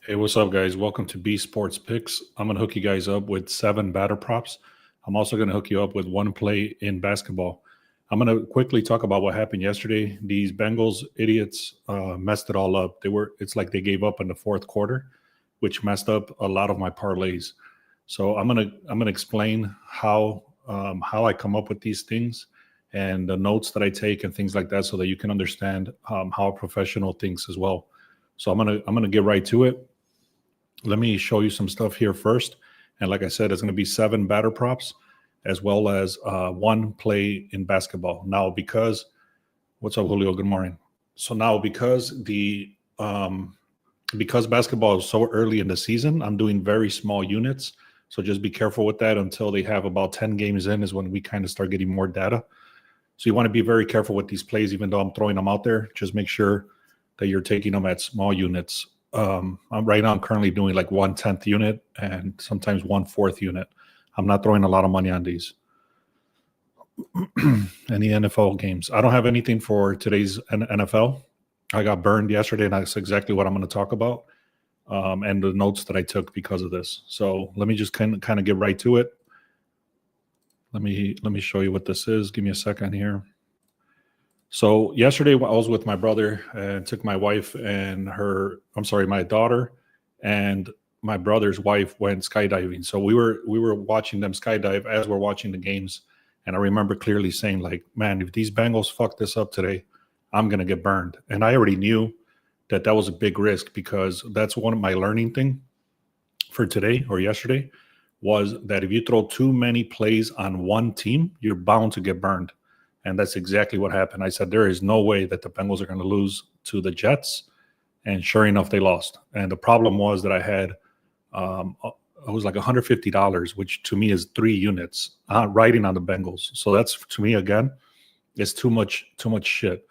Hey, what's up, guys? Welcome to B Sports Picks. I'm going to hook you guys up with 7 batter props. I'm also going to hook you up with one play in basketball. I'm going to quickly talk about what happened yesterday. These Bengals idiots messed it all up. It's like they gave up in the fourth quarter, which messed up a lot of my parlays. So I'm gonna explain how I come up with these things and the notes that I take and things like that, so that you can understand how a professional thinks as well. So I'm gonna get right to it. Let me show you some stuff here first. And like I said, it's going to be 7 batter props as well as one play in basketball. Now, what's up, Julio? Good morning. So now, because basketball is so early in the season, I'm doing very small units. So just be careful with that until they have about 10 games in is when we kind of start getting more data. So you want to be very careful with these plays, even though I'm throwing them out there. Just make sure that you're taking them at small units. I'm currently doing like 1/10 unit and sometimes 1/4 unit. I'm not throwing a lot of money on these. Any NFL games? I don't have anything for today's NFL. I got burned yesterday, and that's exactly what I'm going to talk about, and the notes that I took because of this. So let me just kind of get right to it. Let me show you what this is. Give me a second here. So yesterday I was with my brother and took my wife and my daughter and my brother's wife went skydiving. So we were watching them skydive as we're watching the games. And I remember clearly saying, like, man, if these Bengals fuck this up today, I'm going to get burned. And I already knew that was a big risk, because that's one of my learning thing for today or yesterday was that if you throw too many plays on one team, you're bound to get burned. And that's exactly what happened. I said, there is no way that the Bengals are going to lose to the Jets. And sure enough, they lost. And the problem was that I had, it was like $150, which to me is 3 units riding on the Bengals. So that's, to me, again, it's too much shit.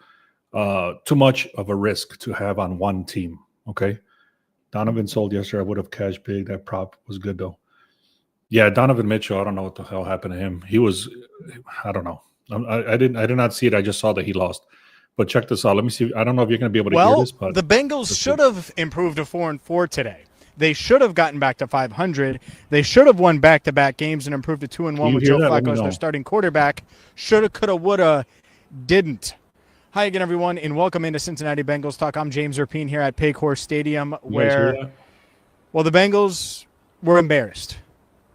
Too much of a risk to have on one team. Okay. Donovan sold yesterday. I would have cashed big. That prop was good, though. Yeah, Donovan Mitchell, I don't know what the hell happened to him. I don't know. I did not see it. I just saw that he lost. But check this out. Let me see. I don't know if you're going to be able to hear this. But the Bengals should have improved to 4-4 today. They should have gotten back to 500. They should have won back-to-back games and improved to 2-1 with Joe Flacco as their starting quarterback. Shoulda, coulda, woulda, didn't. Hi again, everyone, and welcome into Cincinnati Bengals Talk. I'm James Rapien here at Paycor Stadium, where, the Bengals were embarrassed.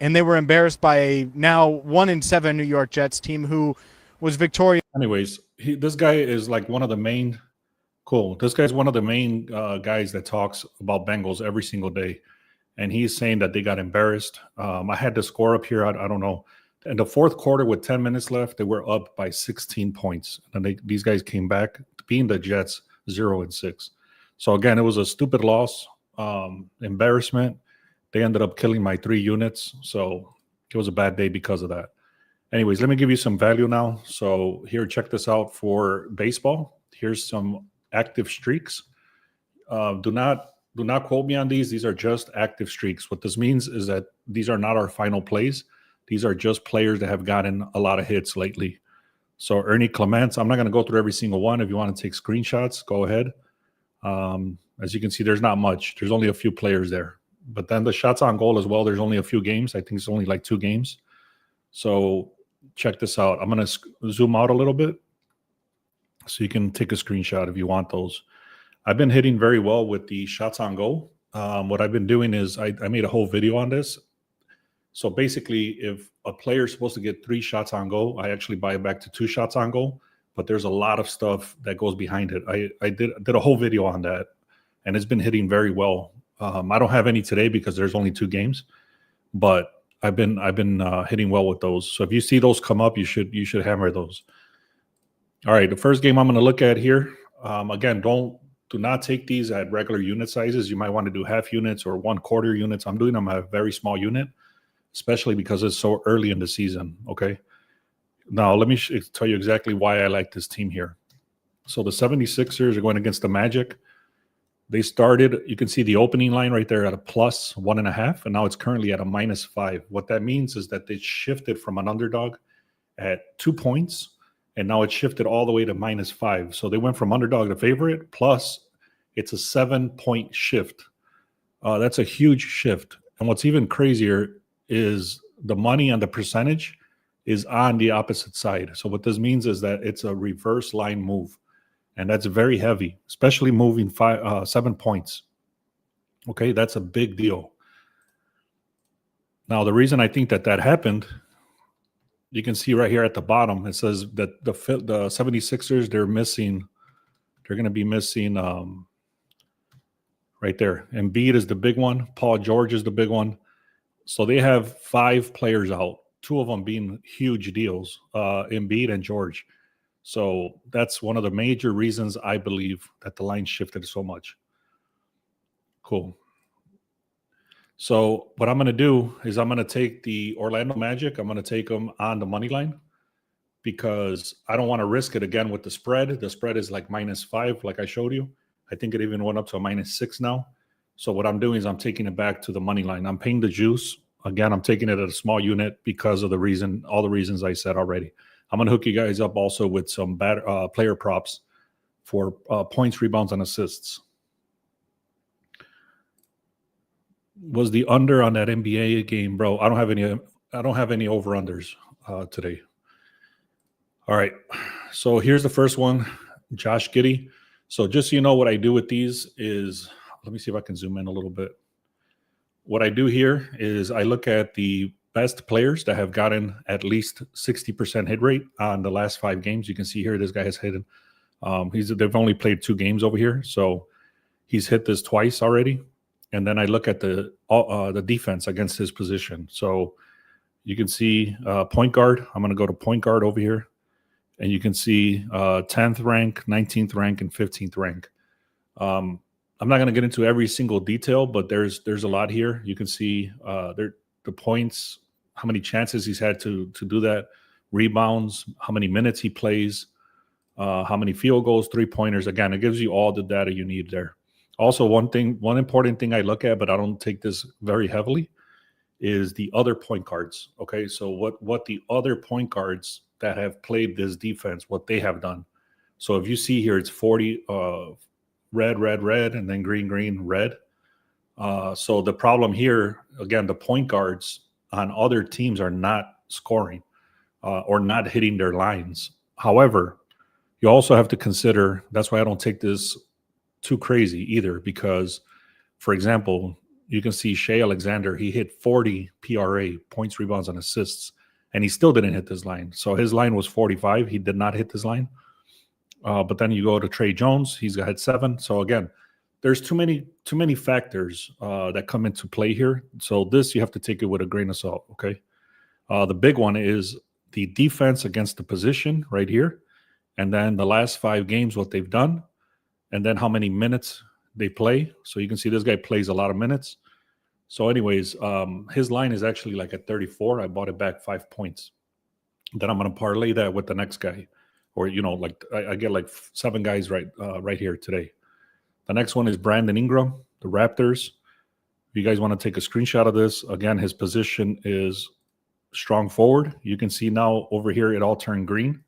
And they were embarrassed by a now 1-7 New York Jets team who was victorious. Anyways, this guy is like one of the main This guy's one of the main guys that talks about Bengals every single day. And he's saying that they got embarrassed. I had the score up here. I don't know. In the fourth quarter with 10 minutes left, they were up by 16 points. And these guys came back, being the Jets 0-6. So again, it was a stupid loss, embarrassment. They ended up killing my 3 units. So it was a bad day because of that. Anyways, let me give you some value now. So here, check this out for baseball. Here's some active streaks. Do not quote me on these. These are just active streaks. What this means is that these are not our final plays. These are just players that have gotten a lot of hits lately. So Ernie Clements, I'm not going to go through every single one. If you want to take screenshots, go ahead. As you can see, there's not much. There's only a few players there. But then the shots on goal as well, there's only a few games. I think it's only like 2 games. So check this out. I'm going to zoom out a little bit so you can take a screenshot if you want those. I've been hitting very well with the shots on goal. What I've been doing is I made a whole video on this. So basically, if a player is supposed to get 3 shots on goal, I actually buy it back to 2 shots on goal. But there's a lot of stuff that goes behind it. I did a whole video on that, and it's been hitting very well. I don't have any today because there's only 2 games, but I've been hitting well with those. So if you see those come up, you should hammer those. All right, the first game I'm going to look at here. Again, do not take these at regular unit sizes. You might want to do half units or 1/4 units. I'm doing them at a very small unit, especially because it's so early in the season. Okay. Now let me tell you exactly why I like this team here. So the 76ers are going against the Magic. They started, you can see the opening line right there at a +1.5, and now it's currently at a -5. What that means is that they shifted from an underdog at 2 points, and now it's shifted all the way to -5. So they went from underdog to favorite, plus it's a 7-point shift. That's a huge shift. And what's even crazier is the money and the percentage is on the opposite side. So what this means is that it's a reverse line move, and that's very heavy, especially moving 7 points. Okay, that's a big deal. Now, the reason I think that happened, you can see right here at the bottom, it says that the 76ers, they're going to be missing right there. Embiid is the big one. Paul George is the big one. So they have 5 players out, 2 of them being huge deals, Embiid and George. So that's one of the major reasons I believe that the line shifted so much. Cool. So what I'm going to do is I'm going to take the Orlando Magic. I'm going to take them on the money line because I don't want to risk it again with the spread. The spread is like -5, like I showed you. I think it even went up to a -6 now. So what I'm doing is I'm taking it back to the money line. I'm paying the juice. Again, I'm taking it at a small unit because of all the reasons I said already. I'm going to hook you guys up also with some player props for points, rebounds, and assists. Was the under on that NBA game, bro? I don't have any over-unders today. All right. So here's the first one, Josh Giddey. So just so you know, what I do with these is, let me see if I can zoom in a little bit. What I do here is I look at the best players that have gotten at least 60% hit rate on the last 5 games. You can see here this guy has hit. They've only played 2 games over here, so he's hit this twice already. And then I look at the defense against his position. So you can see point guard. I'm going to go to point guard over here. And you can see 10th rank, 19th rank, and 15th rank. I'm not going to get into every single detail, but there's a lot here. You can see the points, how many chances he's had to do that, rebounds, how many minutes he plays, how many field goals, 3-pointers. Again, it gives you all the data you need there. Also, one important thing I look at, but I don't take this very heavily, is the other point guards. Okay, so what the other point guards that have played this defense, what they have done. So if you see here, it's 40 red, red, red, and then green, green, red. So the problem here, again, the point guards on other teams are not scoring or not hitting their lines. However, you also have to consider, that's why I don't take this too crazy either, because, for example, you can see Shai Alexander, he hit 40 PRA, points, rebounds, and assists, and he still didn't hit this line. So his line was 45. He did not hit this line. But then you go to Trey Jones, he's got 7. So again, there's too many factors that come into play here. So this, you have to take it with a grain of salt, okay? The big one is the defense against the position right here, and then the last 5 games, what they've done, and then how many minutes they play. So you can see this guy plays a lot of minutes. So anyways, his line is actually like at 34. I bought it back 5 points. Then I'm going to parlay that with the next guy. Or, like I get like 7 guys right here today. The next one is Brandon Ingram, the Raptors. If you guys want to take a screenshot of this, again, his position is strong forward. You can see now over here it all turned green,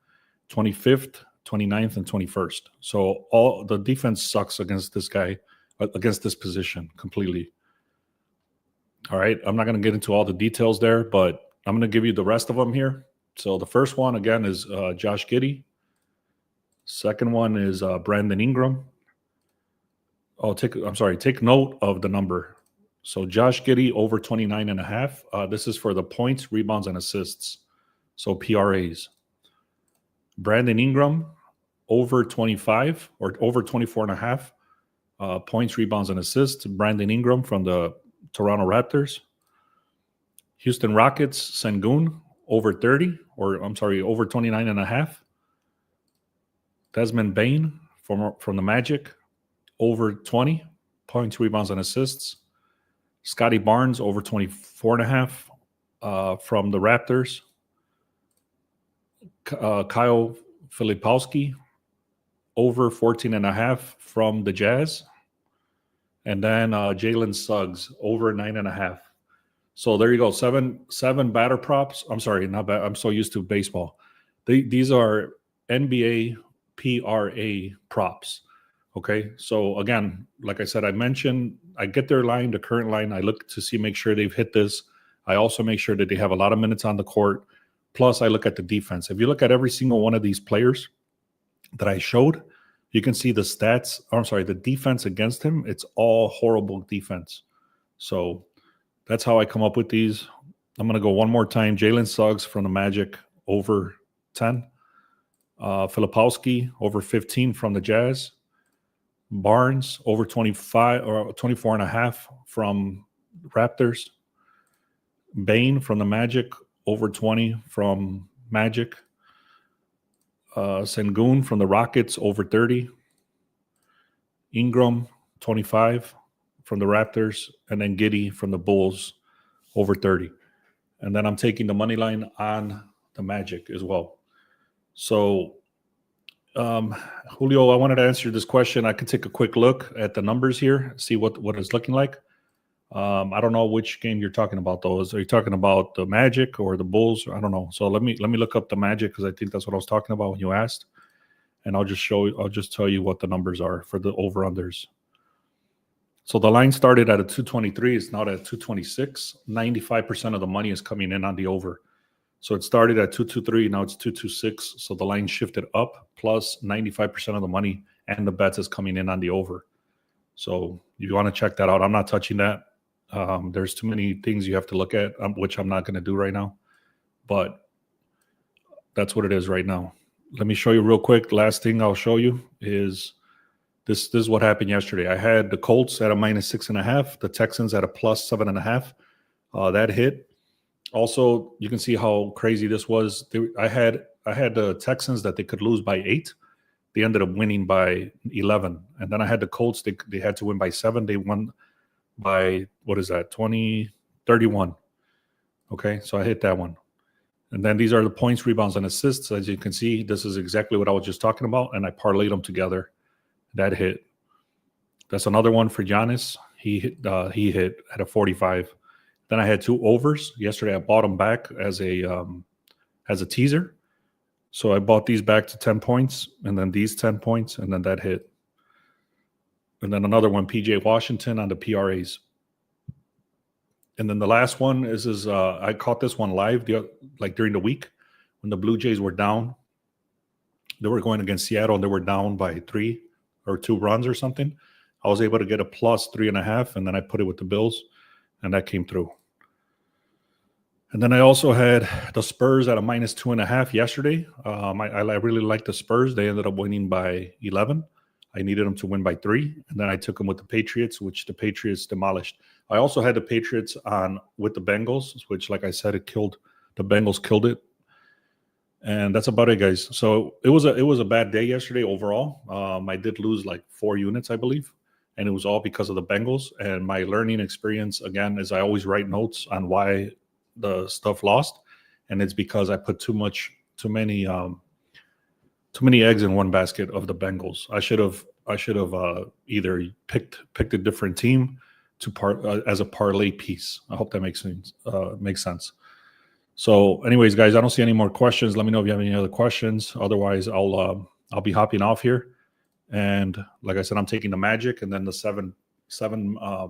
25th, 29th, and 21st. So all the defense sucks against this guy, against this position completely. All right, I'm not going to get into all the details there, but I'm going to give you the rest of them here. So the first one, again, is Josh Giddey. Second one is Brandon Ingram. Take note of the number. So Josh Giddey over 29.5. This is for the points, rebounds, and assists. So PRAs. Brandon Ingram over 25 or over 24.5 points, rebounds, and assists. Brandon Ingram from the Toronto Raptors. Houston Rockets, Sengun over 30, over 29.5. Desmond Bane from the Magic over 20 points, rebounds, and assists. Scotty Barnes over 24.5 from the Raptors. Kyle Filipowski over 14.5 from the Jazz. And then Jalen Suggs over 9.5. So there you go. Seven batter props. I'm sorry, not bad. I'm so used to baseball. These are NBA PRA props. Okay. So again, like I said, I mentioned I get their line, the current line. I look to see, make sure they've hit this. I also make sure that they have a lot of minutes on the court. Plus, I look at the defense. If you look at every single one of these players that I showed, you can see the stats. I'm sorry, the defense against him. It's all horrible defense. So that's how I come up with these. I'm going to go one more time. Jalen Suggs from the Magic over 10. Filipowski over 15 from the Jazz. Barnes over 25 or 24 and a half from Raptors. Bane from the Magic over 20 from Magic. Sengun from the Rockets over 30. Ingram 25 from the Raptors, and then Giddey from the Bulls over 30. And then I'm taking the money line on the Magic as well. So, Julio, I wanted to answer this question. I can take a quick look at the numbers here, see what it's looking like. I don't know which game you're talking about, though. Are you talking about the Magic or the Bulls? I don't know. So let me look up the Magic, because I think that's what I was talking about when you asked. And I'll just tell you what the numbers are for the over-unders. So the line started at a 223. It's now at 226. 95% of the money is coming in on the over. So it started at 223. Now it's 226. So the line shifted up, plus 95% of the money and the bets is coming in on the over. So if you want to check that out, I'm not touching that. There's too many things you have to look at, which I'm not going to do right now. But that's what it is right now. Let me show you real quick. Last thing I'll show you is this is what happened yesterday. I had the Colts at a -6.5, the Texans at a +7.5. That hit. Also, you can see how crazy this was. I had the Texans that they could lose by 8. They ended up winning by 11. And then I had the Colts. They had to win by 7. They won by, 31. Okay, so I hit that one. And then these are the points, rebounds, and assists. As you can see, this is exactly what I was just talking about, and I parlayed them together. That hit. That's another one for Giannis. He hit at a 45. Then I had 2 overs. Yesterday I bought them back as a teaser. So I bought these back to 10 points, and then these 10 points, and then that hit. And then another one, PJ Washington on the PRAs. And then the last one is I caught this one live during the week when the Blue Jays were down. They were going against Seattle, and they were down by 3 or 2 runs or something. I was able to get a +3.5, and then I put it with the Bills, and that came through. And then I also had the Spurs at a -2.5 yesterday. I really liked the Spurs. They ended up winning by 11. I needed them to win by 3. And then I took them with the Patriots, which the Patriots demolished. I also had the Patriots on with the Bengals, which, like I said, the Bengals killed it. And that's about it, guys. So it was a bad day yesterday overall. I did lose like 4 units, I believe. And it was all because of the Bengals. And my learning experience, again, is I always write notes on why the stuff lost. And it's because I put too many eggs in one basket of the Bengals. I should have either picked a different team as a parlay piece. I hope that makes sense. So, anyways, guys, I don't see any more questions. Let me know if you have any other questions. Otherwise, I'll be hopping off here. And like I said, I'm taking the Magic and then the seven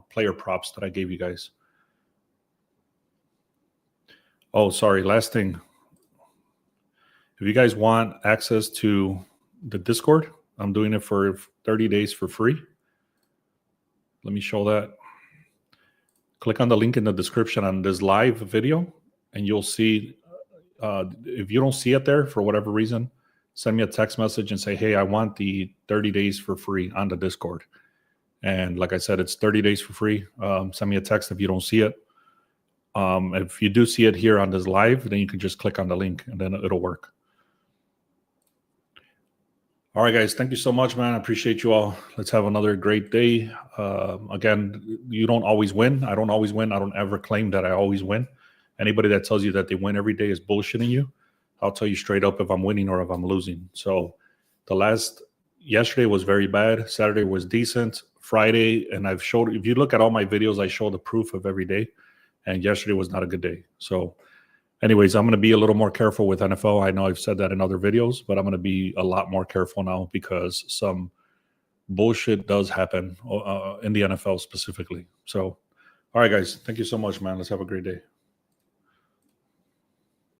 player props that I gave you guys. Oh, sorry. Last thing. If you guys want access to the Discord, I'm doing it for 30 days for free. Let me show that. Click on the link in the description on this live video, and you'll see. If you don't see it there for whatever reason, send me a text message and say, hey, I want the 30 days for free on the Discord. And like I said, it's 30 days for free. Send me a text if you don't see it. If you do see it here on this live, then you can just click on the link and then it'll work. All right, guys. Thank you so much, man. I appreciate you all. Let's have another great day. Again, you don't always win. I don't always win. I don't ever claim that I always win. Anybody that tells you that they win every day is bullshitting you. I'll tell you straight up if I'm winning or if I'm losing. So yesterday was very bad. Saturday was decent. Friday, and I've showed, if you look at all my videos, I show the proof of every day. And yesterday was not a good day. So anyways, I'm going to be a little more careful with NFL. I know I've said that in other videos, but I'm going to be a lot more careful now because some bullshit does happen in the NFL specifically. So, all right, guys, thank you so much, man. Let's have a great day.